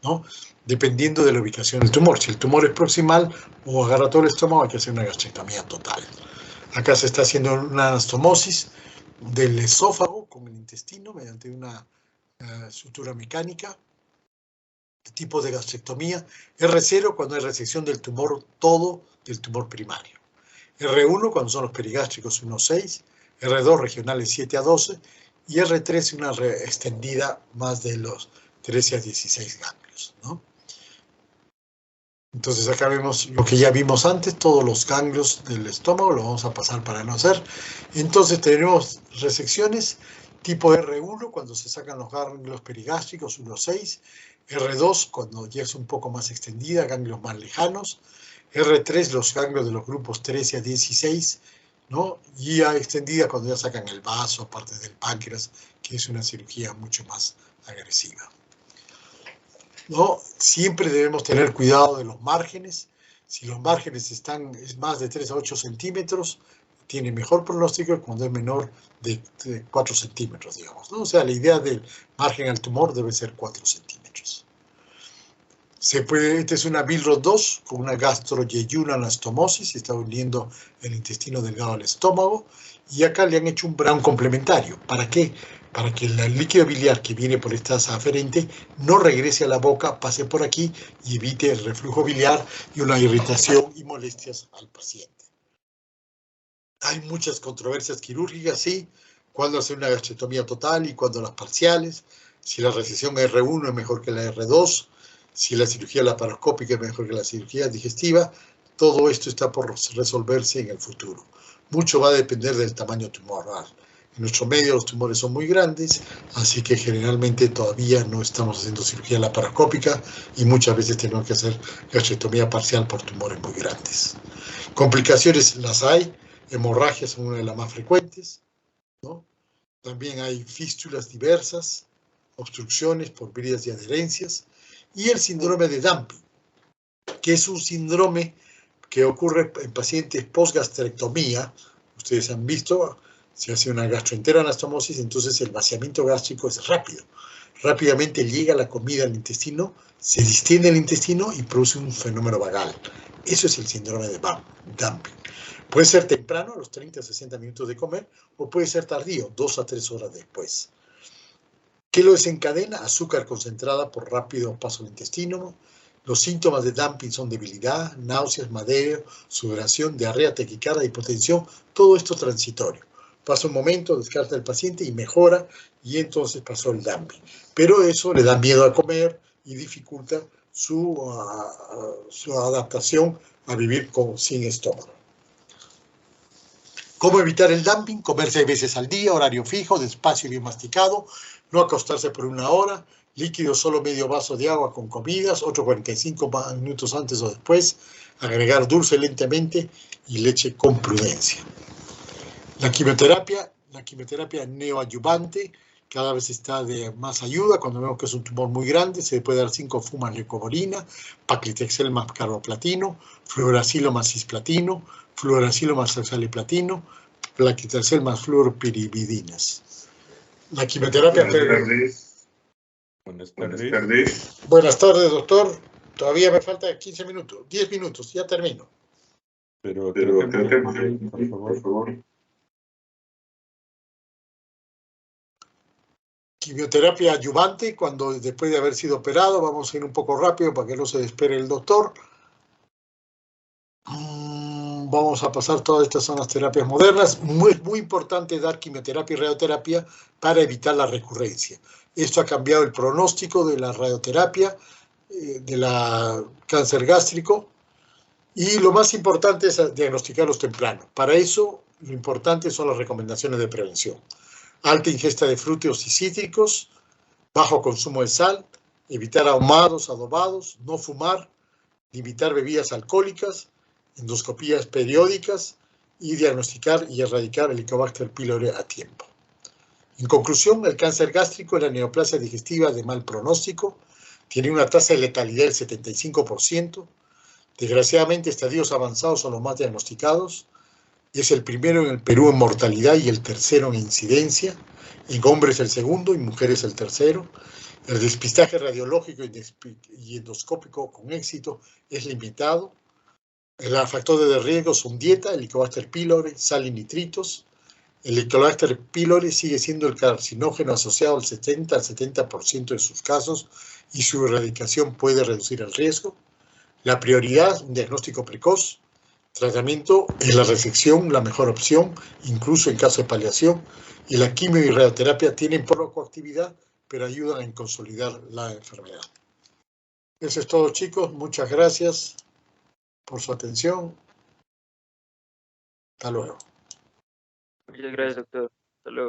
¿no? Dependiendo de la ubicación del tumor. Si el tumor es proximal o agarra todo el estómago, hay que hacer una gastrectomía total. Acá se está haciendo una anastomosis del esófago con el intestino mediante una sutura mecánica. Tipo de gastrectomía. R0 cuando hay resección del tumor, todo del tumor primario. R1 cuando son los perigástricos 1-6, R2 regionales 7-12 y R3 una extendida más de los 13 a 16 ganglios, ¿no? Entonces acá vemos lo que ya vimos antes, todos los ganglios del estómago, lo vamos a pasar para no hacer. Entonces tenemos resecciones tipo R1 cuando se sacan los ganglios perigástricos 1-6, R2 cuando ya es un poco más extendida, ganglios más lejanos, R3 los ganglios de los grupos 13 a 16, ¿no? Y ya extendida cuando ya sacan el vaso, parte del páncreas, que es una cirugía mucho más agresiva, ¿no? Siempre debemos tener cuidado de los márgenes. Si los márgenes están más de 3 a 8 centímetros, tiene mejor pronóstico cuando es menor de 4 centímetros, digamos, ¿no? O sea, la idea del margen al tumor debe ser 4 centímetros. Esta es una Billroth 2 con una gastroyeyuna anastomosis, está uniendo el intestino delgado al estómago, y acá le han hecho un brown complementario. ¿Para qué? Para que el líquido biliar que viene por esta asa aferente no regrese a la boca, pase por aquí y evite el reflujo biliar y una irritación y molestias al paciente. Hay muchas controversias quirúrgicas, sí, cuando hacer una gastrectomía total y cuando las parciales, si la resección R1 es mejor que la R2, si la cirugía laparoscópica es mejor que la cirugía digestiva. Todo esto está por resolverse en el futuro. Mucho va a depender del tamaño tumoral. En nuestro medio los tumores son muy grandes, así que generalmente todavía no estamos haciendo cirugía laparoscópica y muchas veces tenemos que hacer gastrectomía parcial por tumores muy grandes. Complicaciones las hay, hemorragias son una de las más frecuentes, ¿no? También hay fístulas diversas, obstrucciones por bridas y adherencias, y el síndrome de dumping, que es un síndrome que ocurre en pacientes post-gastrectomía. Ustedes han visto, se hace una gastroentera anastomosis, entonces el vaciamiento gástrico es rápido. Rápidamente llega la comida al intestino, se distiende el intestino y produce un fenómeno vagal. Eso es el síndrome de dumping. Puede ser temprano, a los 30 a 60 minutos de comer, o puede ser tardío, 2 a 3 horas después. ¿Qué lo desencadena? Azúcar concentrada por rápido paso al intestino. Los síntomas de dumping son debilidad, náuseas, mareo, sudoración, diarrea, taquicardia, hipotensión. Todo esto transitorio. pasa un momento, descarta el paciente y mejora, y entonces pasó el dumping. Pero eso le da miedo a comer y dificulta su adaptación a vivir sin estómago. ¿Cómo evitar el dumping? Comer 6 veces al día, horario fijo, despacio y bien masticado, no acostarse por 1 hora, líquido solo medio vaso de agua con comidas, otro 45 minutos antes o después, agregar dulce lentamente y leche con prudencia. La quimioterapia neoadyuvante cada vez está de más ayuda. Cuando vemos que es un tumor muy grande, se puede dar 5 fumas leucovorina, paclitaxel más carboplatino, fluoracilo más cisplatino, fluoracilo más oxaliplatino, paclitaxel más fluoropiridinas. La quimioterapia... Buenas tardes. Buenas tardes, doctor. Todavía me falta 15 minutos, 10 minutos, ya termino. Pero tratemos, por favor. Quimioterapia adyuvante, cuando después de haber sido operado, vamos a ir un poco rápido para que no se despere el doctor. Vamos a pasar todas estas son las terapias modernas. Muy importante dar quimioterapia y radioterapia para evitar la recurrencia. Esto ha cambiado el pronóstico de la radioterapia, de la cáncer gástrico, y lo más importante es diagnosticarlos temprano. Para eso, lo importante son las recomendaciones de prevención. Alta ingesta de frutos y cítricos, bajo consumo de sal, evitar ahumados, adobados, no fumar, limitar bebidas alcohólicas, endoscopías periódicas y diagnosticar y erradicar el Helicobacter pylori a tiempo. En conclusión, el cáncer gástrico y la neoplasia digestiva de mal pronóstico tiene una tasa de letalidad del 75%. Desgraciadamente, estadios avanzados son los más diagnosticados. Es el primero en el Perú en mortalidad y el tercero en incidencia. En hombres el segundo y mujeres el tercero. El despistaje radiológico y endoscópico con éxito es limitado. Los factores de riesgo son dieta, Helicobacter pylori, sal y nitritos. El Helicobacter pylori sigue siendo el carcinógeno asociado al 70% de sus casos y su erradicación puede reducir el riesgo. La prioridad, un diagnóstico precoz. Tratamiento es la resección, la mejor opción, incluso en caso de paliación. Y la quimio y radioterapia tienen poca coactividad, pero ayudan en consolidar la enfermedad. Eso es todo, chicos. Muchas gracias por su atención. Hasta luego. Muchas gracias, doctor. Hasta luego.